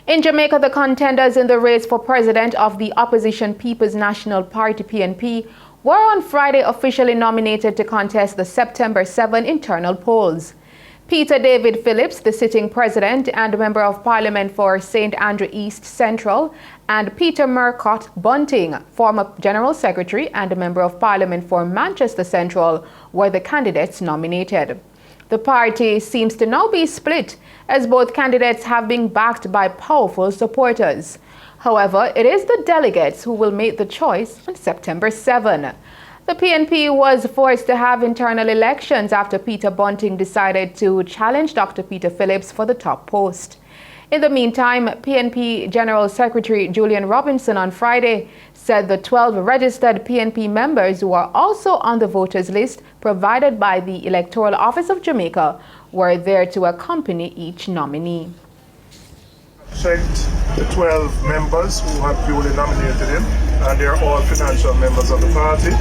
In Jamaica, the contenders in the race for president of the opposition People's National Party (PNP) were on Friday officially nominated to contest the September 7 internal polls. Peter David Phillips, the sitting president and member of parliament for St. Andrew East Central, and Peter Murcott Bunting, former general secretary and member of parliament for Manchester Central, were the candidates nominated. The party seems to now be split, as both candidates have been backed by powerful supporters. However, it is the delegates who will make the choice on September 7. The PNP was forced to have internal elections after Peter Bunting decided to challenge Dr. Peter Phillips for the top post. In the meantime, PNP General Secretary Julian Robinson on Friday said the 12 registered PNP members who are also on the voters list provided by the Electoral Office of Jamaica were there to accompany each nominee. Checked the 12 members who have duly nominated him, and they're all financial members of the party.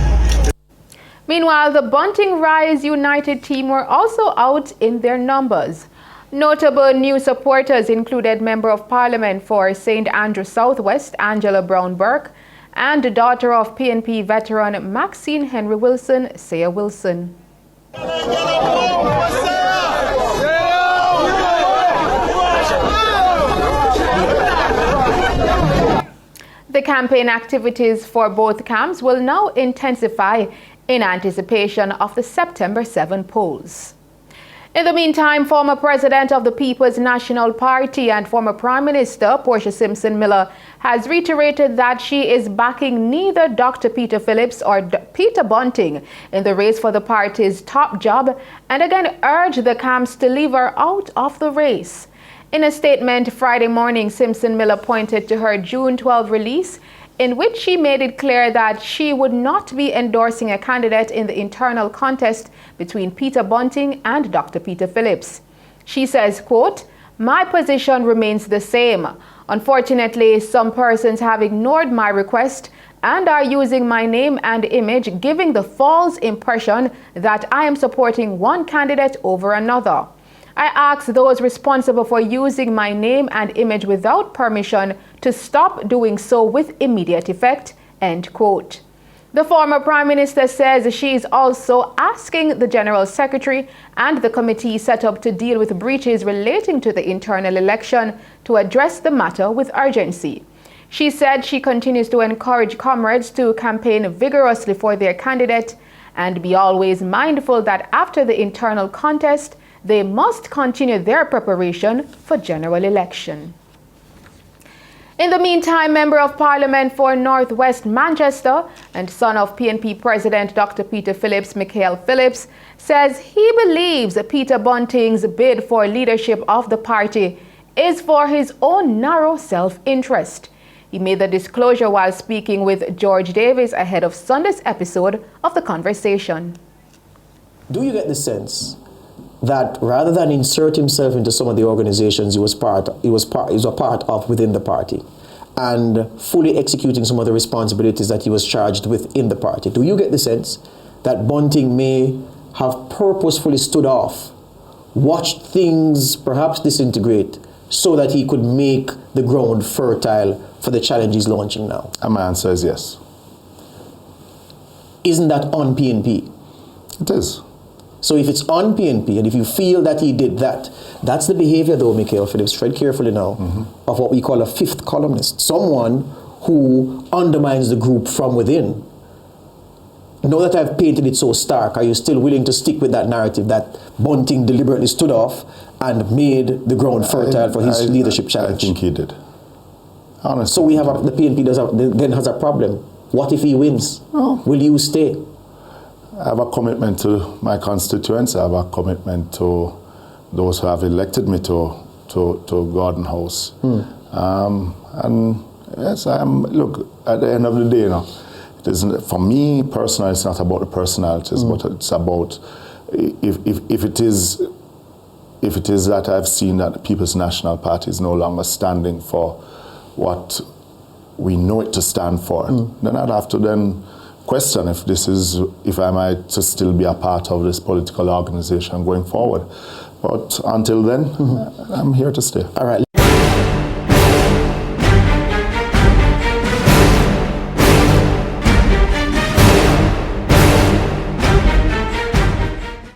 Meanwhile, the Bunting Rise United team were also out in their numbers. Notable new supporters included Member of Parliament for St. Andrew Southwest, Angela Brown-Burke, and the daughter of PNP veteran Maxine Henry Wilson, Saya Wilson. The campaign activities for both camps will now intensify in anticipation of the September 7 polls. In the meantime, former president of the People's National Party and former Prime Minister Portia Simpson Miller has reiterated that she is backing neither Dr. Peter Phillips or Peter Bunting in the race for the party's top job, and again urged the camps to leave her out of the race. In a statement Friday morning, Simpson Miller pointed to her June 12 release, in which she made it clear that she would not be endorsing a candidate in the internal contest between Peter Bunting and Dr. Peter Phillips. She says, quote, "My position remains the same. Unfortunately, some persons have ignored my request and are using my name and image, giving the false impression that I am supporting one candidate over another. I ask those responsible for using my name and image without permission to stop doing so with immediate effect," end quote. The former Prime Minister says she is also asking the General Secretary and the committee set up to deal with breaches relating to the internal election to address the matter with urgency. She said she continues to encourage comrades to campaign vigorously for their candidate and be always mindful that after the internal contest, they must continue their preparation for general election. In the meantime, Member of Parliament for North West Manchester and son of PNP President Dr. Peter Phillips, Michael Phillips, says he believes Peter Bunting's bid for leadership of the party is for his own narrow self-interest. He made the disclosure while speaking with George Davis ahead of Sunday's episode of The Conversation. Do you get the sense that rather than insert himself into some of the organizations he was a part of within the party and fully executing some of the responsibilities that he was charged with in the party, do you get the sense that Bunting may have purposefully stood off, watched things perhaps disintegrate, so that he could make the ground fertile for the challenge he's launching now? My answer is yes. Isn't that on PNP? It is. So if it's on PNP, and if you feel that he did that, that's the behavior, though, Michael Phillips, tread carefully now, of what we call a fifth columnist, someone who undermines the group from within. Now that I've painted it so stark, are you still willing to stick with that narrative that Bunting deliberately stood off and made the ground fertile for his leadership challenge? I think he did. Honestly. So we have the PNP then has a problem. What if he wins? Oh. Will you stay? I have a commitment to my constituents. I have a commitment to those who have elected me to Gordon House. And yes, look, at the end of the day, it isn't, for me personally, it's not about the personalities, but it's about if it is that I've seen that the People's National Party is no longer standing for what we know it to stand for, then I'd have to then question if I might to still be a part of this political organization going forward. But until then, I'm here to stay. All right.